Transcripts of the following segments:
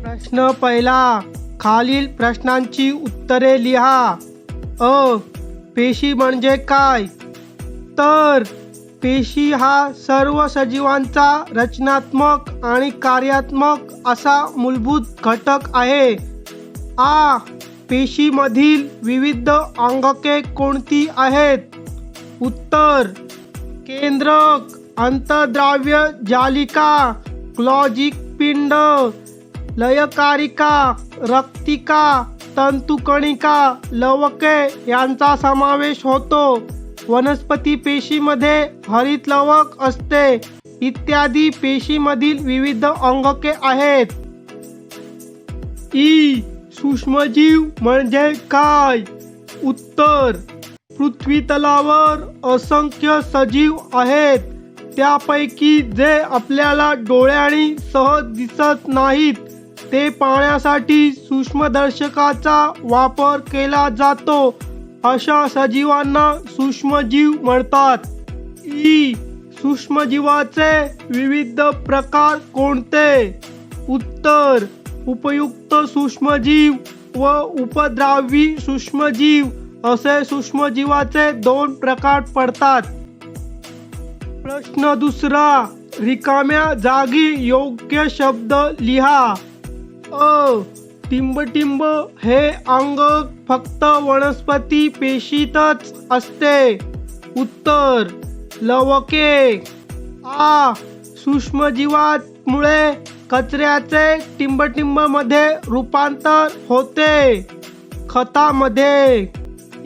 प्रश्न पहिला, खालील प्रश्नांची उत्तरे लिहा. अ. पेशी म्हणजे काय? तर पेशी हा सर्व सजीवांचा रचनात्मक आणि कार्यात्मक असा मूलभूत घटक आहे. आ. पेशीमधील विविध अंगके कोणती आहेत? उत्तर: केंद्रक, अंतर्द्राव्य जालिका, ग्लॉजिक पिंड, लयकारिका, रक्तिका, तंतुकणिका, लवके यांचा समावेश होतो. वनस्पती पेशीमध्ये हरितलवक असते. इत्यादी पेशीमधील विविध अंगके आहेत. ई. सूक्ष्मजीव म्हणजे काय? उत्तर: पृथ्वीतलावर असंख्य सजीव आहेत. त्यापैकी जे आपल्याला डोळ्यांनी सहज दिसत नाहीत ते पाहण्यासाठी सूक्ष्मदर्शकाचा वापर केला जातो. अशा सजीवांना सूक्ष्मजीव म्हणतात. ई. सूक्ष्मजीवाचे विविध प्रकार कोणते? उत्तर: उपयुक्त सूक्ष्मजीव व उपद्रवी सूक्ष्मजीव असे सूक्ष्मजीवाचे दोन प्रकार पडतात. प्रश्न दुसरा, रिकाम्या जागी योग्य शब्द लिहा. अ. टिंबटिंब हे अंग फक्त वनस्पती पेशीतच असते. उत्तर: लवके. आ. सूक्ष्मजीवांमुळे कचऱ्याचे टिंबटिंबमध्ये रूपांतर होते. खतामध्ये.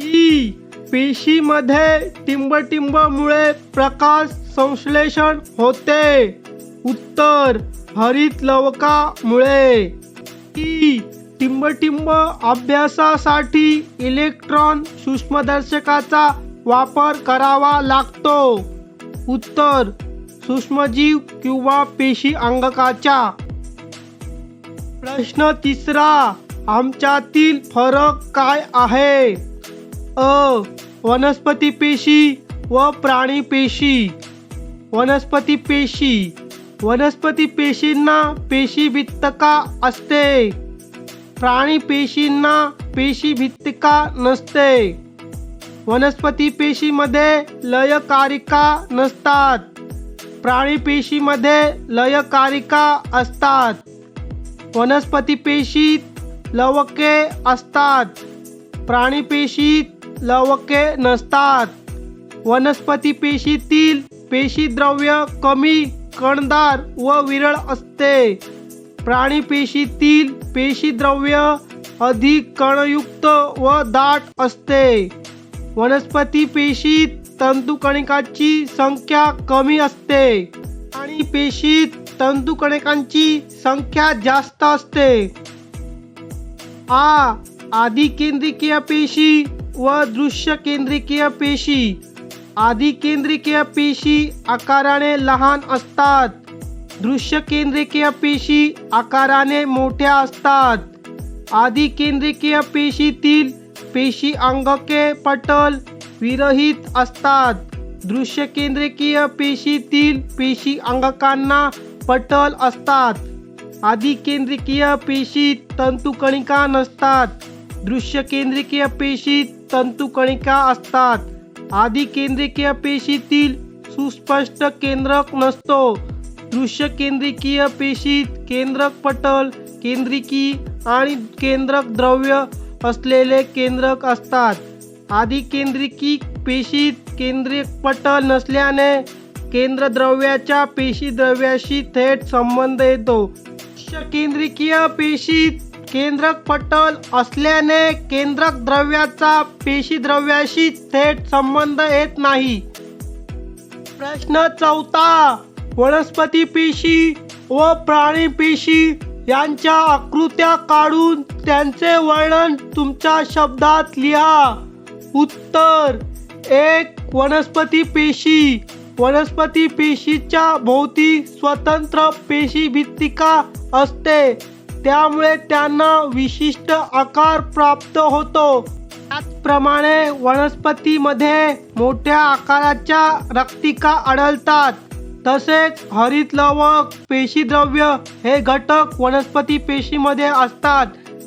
ई. पेशीमध्ये टिंबटिंबमुळे प्रकाश संश्लेषण होते. उत्तर: हरितलवकामुळे. ई. टिंबटिंब अभ्यासासाठी इलेक्ट्रॉन सूक्ष्मदर्शकाचा वापर करावा लागतो. उत्तर: सूक्ष्मजीव किंवा पेशी अंगकाच्या. प्रश्न तिसरा, आमच्यातील फरक काय आहे? अ. वनस्पती पेशी व प्राणी पेशी. वनस्पती पेशी. वनस्पती पेशींना पेशीभित्तिका असते. प्राणी पेशींना पेशीभित्तिका नसते. वनस्पती पेशीमध्ये लयकारिका नसतात. प्राणी पेशीमध्ये लयकारिका असतात. वनस्पती पेशीत लवके असतात. प्राणी पेशीत लवके नसतात. वनस्पती पेशीतील पेशीद्रव्य कमी कणदार व विरळ असते. प्राणी पेशीतील पेशीद्रव्य अधिक कणयुक्त व दाट असते. वनस्पती पेशीत तंतुकणिकांची संख्या कमी असते. प्राणी पेशीत तंतुकणिकांची संख्या जास्त असते. आ. आधिकेंद्रिकीय पेशी व दृश्यकेंद्रिकीय पेशी. आधिकेंद्रिकीय पेशी आकाराने लहान असतात. दृश्यकेंद्रिकीय पेशी आकाराने मोठ्या असतात. आधिकेंद्रिकीय पेशीतील पेशी अंगके पटल विरहित असतात. दृश्यकेंद्रिकीय पेशीतील पेशी अंगकांना पटल असतात. आधिकेंद्रिकीय पेशीत तंतुकणिका नसतात. दृश्यकेंद्रिकीय पेशीत तंतुकणिका असतात. आधिकेंद्रिकीय पेशीतील सुस्पष्ट केंद्रक नसतो. दृश्यकेंद्रिकीय पेशीत केंद्रक पटल, केंद्रिकी आणि केंद्रक द्रव्य असलेले केंद्रक असतात. आधिकेंद्रिकी पेशीत केंद्रक पटल नसल्याने केंद्रद्रव्याच्या पेशीद्रव्याशी थेट संबंध येतो. दृश्यकेंद्रिकीय पेशीत केंद्रक पटल असल्याने केंद्रक द्रव्याचा पेशीद्रव्याशी थेट संबंध येत नाही. प्रश्न चौथा, वनस्पती पेशी व प्राणी पेशी यांच्या आकृत्या काढून त्यांचे वर्णन तुमच्या शब्दात लिहा. उत्तर: 1. वनस्पती पेशी. वनस्पती पेशीच्या भोवती स्वतंत्र पेशीभित्तिका असते. त्यामुळे त्यांना विशिष्ट आकार प्राप्त होतो. त्याचप्रमाणे वनस्पतीमध्ये मोठ्या आकाराच्या रक्तिका आढळतात. तसेच हरितलवक, पेशीद्रव्य हे घटक वनस्पती पेशीमध्ये असतात,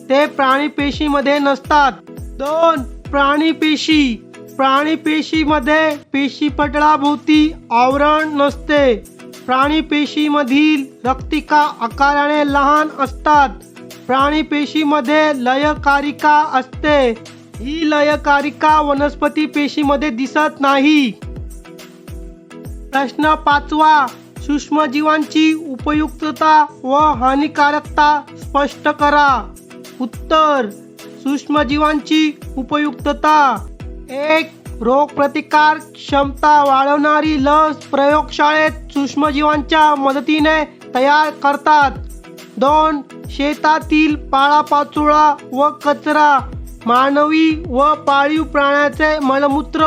ते प्राणी पेशीमध्ये नसतात. 2. प्राणी पेशी. प्राणी पेशीमध्ये पेशीपटलाभोवती आवरण नसते. प्राणी पेशीमधील रक्तिका आकाराने लहान असतात. प्राणी पेशीमध्ये लयकारिका असते. ही लयकारिका वनस्पती पेशीमध्ये दिसत नाही. प्रश्न 5. सूक्ष्मजीवांची उपयुक्तता व हानिकारकता स्पष्ट करा. उत्तर: सूक्ष्मजीवांची उपयुक्तता. 1. रोगप्रतिकार क्षमता वाढवणारी लस प्रयोगशाळेत सूक्ष्मजीवांच्या मदतीने तयार करतात. 2. शेतातील पालापाचोळा व कचरा, मानवी व पाळीव प्राण्याचे मलमूत्र,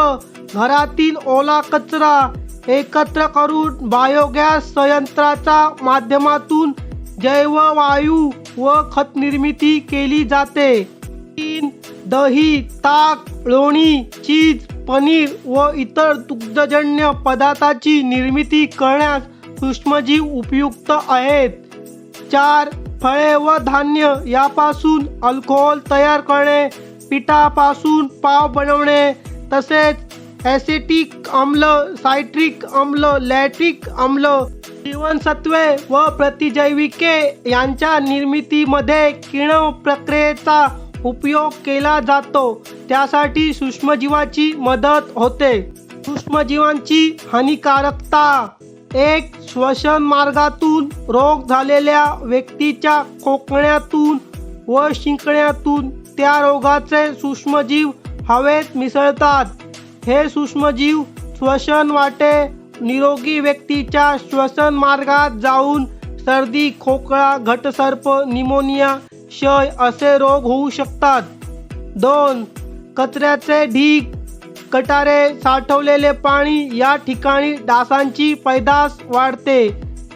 घरातील ओला कचरा एकत्र करून बायोगॅस संयंत्राच्या माध्यमातून जैववायू व खत निर्मिती केली जाते. 3. दही, ताक, लोणी, चीज, पनीर व इतर दुग्धजन्य पदार्थाची निर्मिती करण्यास सूक्ष्मजीव उपयुक्त आहेत. 4. फळे व धान्य यापासून अल्कोहोल तयार करणे, पिठापासून पाव बनवणे, तसेच ॲसेटिक आम्ल, सायट्रिक आम्ल, लॅक्टिक आम्ल, जीवनसत्त्वे व प्रतिजैविके यांच्या निर्मितीमध्ये किण्व प्रक्रियेचा उपयोग केला जातो. त्यासाठी सूक्ष्मजीवाची मदत होते. सूक्ष्मजीवांची हानिकारकता. 1. श्वसन मार्गातून रोग झालेल्या व्यक्तीच्या खोकण्यातून व शिंकण्यातून त्या रोगाचे सूक्ष्मजीव हवेत मिसळतात. हे सूक्ष्मजीव श्वसन वाटे निरोगी व्यक्तीच्या श्वसन मार्गात जाऊन सर्दी, खोकला, घटसर्प, निमोनिया, क्षय असे रोग होऊ शकतात. 2. कचऱ्याचे ढीग, गटारे, साठवलेले पाणी या ठिकाणी डासांची पैदास वाढते.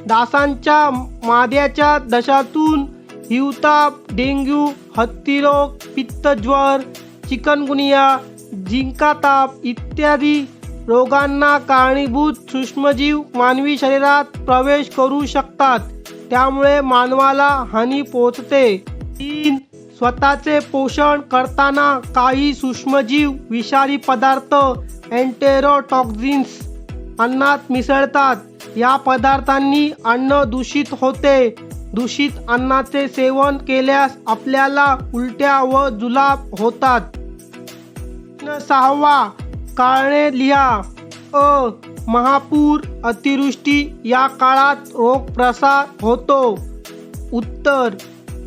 डासांच्या माद्याच्या दशातून हिवताप, डेंग्यू, हत्तीरोग, पित्तज्वर, चिकनगुनिया, झिंका ताप इत्यादी रोगांना कारणीभूत सूक्ष्मजीव मानवी शरीरात प्रवेश करू शकतात. त्यामुळे मानवाला हानी पोहोचते. 3. स्वतःचे पोषण करताना काही सूक्ष्मजीव विषारी पदार्थ एंटेरोटॉक्झिन्स अन्नात मिसळतात. या पदार्थांनी अन्न दूषित होते. दूषित अन्नाचे सेवन केल्यास आपल्याला उलट्या व जुलाब होतात. 6. कारणे लिहा. अ. महापूर, अतिवृष्टी या काळात रोग प्रसार होतो. उत्तर: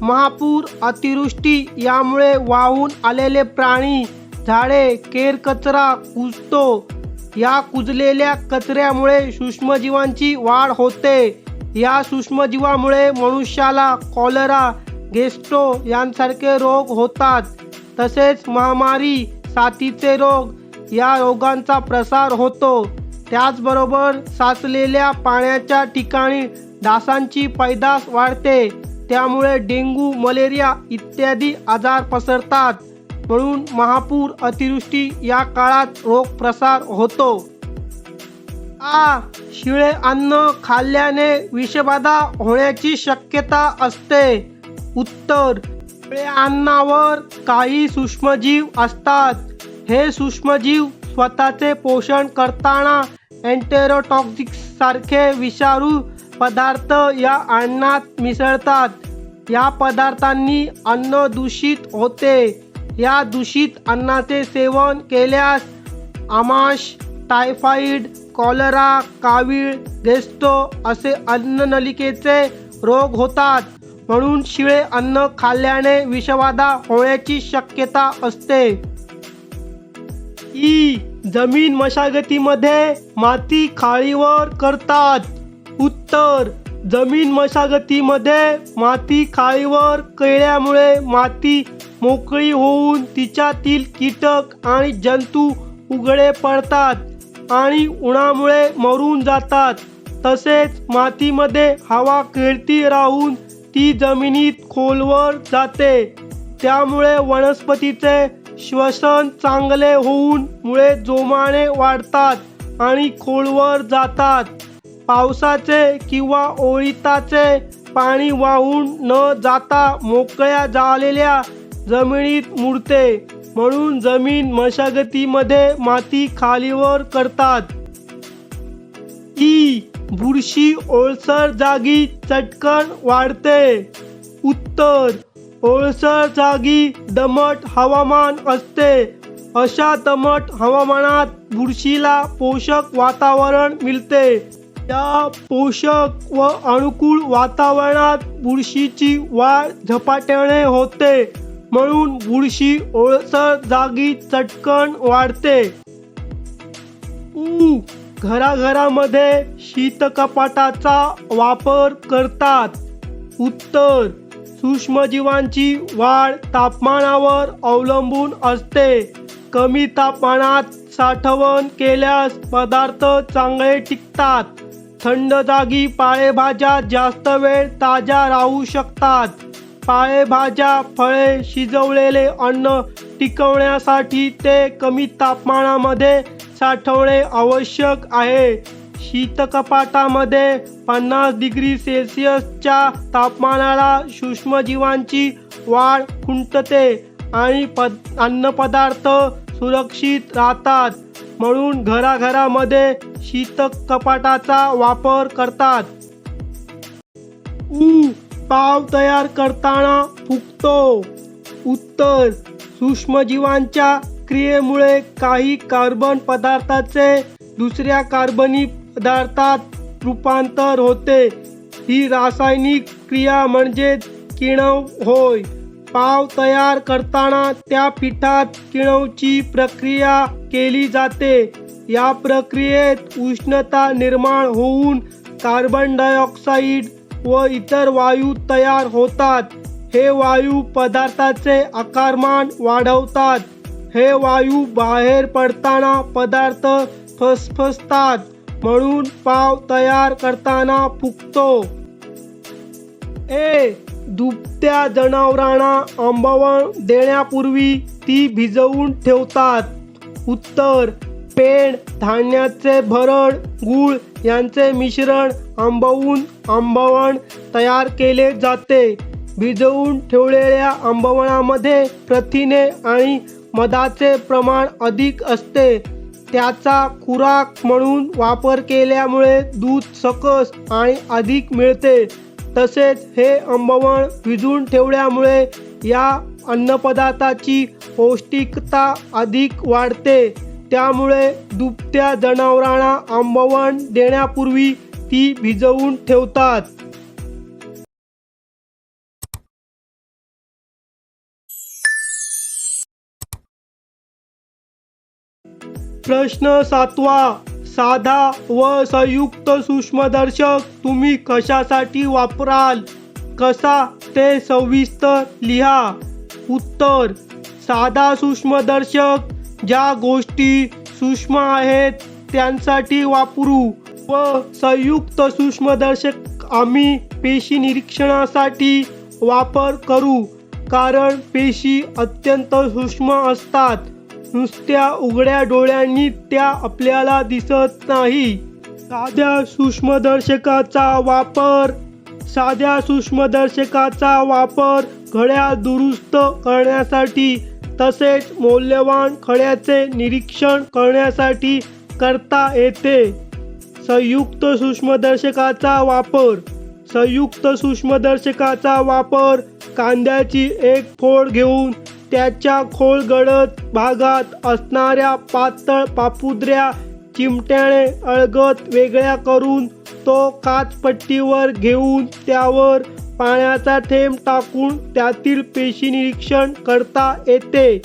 महापूर, अतिवृष्टी यामुळे वाहून आलेले प्राणी, झाडे, केरकचरा कुजतो. या कुजलेल्या कचऱ्यामुळे सूक्ष्मजीवांची वाढ होते. या सूक्ष्मजीवामुळे मनुष्याला कॉलरा, गॅस्ट्रो यांसारखे रोग होतात. तसेच महामारी, साथीचे रोग या रोगांचा प्रसार होतो. त्याचबरोबर साचलेल्या पाण्याच्या ठिकाणी डासांची पैदास वाढते. त्यामुळे डेंग्यू, मलेरिया इत्यादी आजार पसरतात. म्हणून महापूर, अतिवृष्टी या काळात रोग प्रसार होतो. आ. शिळे अन्न खाल्ल्याने विषबाधा होण्याची शक्यता असते. उत्तर: शिळ्या अन्नावर काही सूक्ष्मजीव असतात. हे सूक्ष्मजीव स्वतःचे पोषण करताना एंटेरोटॉक्झिन्स सारखे विषारू पदार्थ या अन्नात मिसळतात. या पदार्थांनी अन्न दूषित होते. या दूषित अन्नाचे सेवन केल्यास आमाश, टायफॉइड, कॉलरा, कावीळ, गॅस्ट्रो असे अन्ननलिकेचे रोग होतात. म्हणून शिळे अन्न खाल्ल्याने विषबाधा होण्याची शक्यता असते. ई. जमीन मशागतीमध्ये माती खाळीवर करतात. उत्तर: जमीन मशागतीमध्ये माती खाळीवर केल्यामुळे माती मोकळी होऊन तिच्यातील कीटक आणि जंतू उघडे पडतात आणि उन्हामुळे मरून जातात. तसेच मातीमध्ये हवा खेळती राहून ती जमिनीत खोलवर जाते. त्यामुळे वनस्पतीचे श्वसन चांगले होऊन मुळे जोमाने वाढतात आणि खोलवर जातात. पावसाचे किंवा ओळीताचे पाणी वाहून न जाता मोकळ्या झालेल्या जमिनीत मुरते. म्हणून जमीन मशागतीमध्ये माती खालीवर करतात. ई. बुरशी ओलसर जागी चटकन वाढते. उत्तर. ओलसर जागी दमट हवामान असते. अशा दमट हवामानात बुरशीला पोषक वातावरण मिळते. या पोषक व अनुकूल वातावरणात बुरशीची वाढ झपाट्याने होते. म्हणून बुरशी ओलसर जागी चटकन वाढते. ऊ. घराघरामध्ये शीतकपाटाचा वापर करतात. उत्तर. सूक्ष्मजीवांची वाढ तापमानावर अवलंबून असते. कमी तापमानात साठवण केल्यास पदार्थ चांगले टिकतात. थंड जागी पालेभाज्या जास्त वेळ ताज्या राहू शकतात. पालेभाज्या, फळे, शिजवलेले अन्न टिकवण्यासाठी ते कमी तापमानामध्ये साठवणे आवश्यक आहे. शीतकपाटामध्ये 50 डिग्री सेल्सिअसच्या तापमानाला सूक्ष्मजीवांची वाढ खुंटते आणि अन्नपदार्थ सुरक्षित राहतात. म्हणून घराघरामध्ये शीतकपाटाचा वापर करतात. ऊ. पाव तयार करताना फुगतो. उत्तर. सूक्ष्मजीवांच्या क्रियेमुळे काही कार्बन पदार्थाचे दुसऱ्या कार्बनी पदार्थात रूपांतर होते. ही रासायनिक क्रिया म्हणजे किण्व होय. पाव तयार करताना त्या पिठात किण्वची प्रक्रिया केली जाते. या प्रक्रियेत उष्णता निर्माण होऊन कार्बन डायऑक्साईड व इतर वायू तयार होतात. हे वायू पदार्थाचे आकारमान वाढवतात. हे वायू बाहेर पडताना पदार्थ फसफसतात. म्हणून पाव तयार करताना फुगतो. ए. दुभत्या जनावरांना आंबवण देण्यापूर्वी ती भिजवून ठेवतात. उत्तर. पेंड, धान्याचे भरड, गूळ यांचे मिश्रण आंबवून आंबवण तयार केले जाते. भिजवून ठेवलेल्या आंबवणामध्ये प्रथिने आणि मधाचे प्रमाण अधिक असते. त्याचा खुराक म्हणून वापर केल्यामुळे दूध सकस आणि अधिक मिळते. तसेच हे आंबवण भिजवून ठेवल्यामुळे या अन्नपदार्थाची पौष्टिकता अधिक वाढते. त्यामुळे दुभत्या जनावरांना आंबवण देण्यापूर्वी ती भिजवून ठेवतात. प्रश्न 7वा. साधा व संयुक्त सूक्ष्मदर्शक तुम्ही कशासाठी वापराल? कसा ते सविस्तर लिहा. उत्तर. साधा सूक्ष्मदर्शक ज्या गोष्टी सूक्ष्म आहेत त्यांसाठी वापरू व संयुक्त सूक्ष्मदर्शक आम्ही पेशी निरीक्षणासाठी वापर करू. कारण पेशी अत्यंत सूक्ष्म असतात. नुसत्या उघड्या डोळ्यांनी त्या आपल्याला दिसत नाही. साध्या सूक्ष्मदर्शकाचा वापर घड्याळ दुरुस्त करण्यासाठी तसेच मौल्यवान खड्याचे निरीक्षण करण्यासाठी करता येते. संयुक्त सूक्ष्मदर्शकाचा वापर कांद्याची एक फोड घेऊन त्याच्या खोलगडद भागात असणाऱ्या पातळ पापुद्र्या चिमट्याने अलगद वेगळ्या करून तो काचपट्टीवर घेऊन त्यावर पाण्याचा थेंब टाकून त्यातील पेशी निरीक्षण करता येते.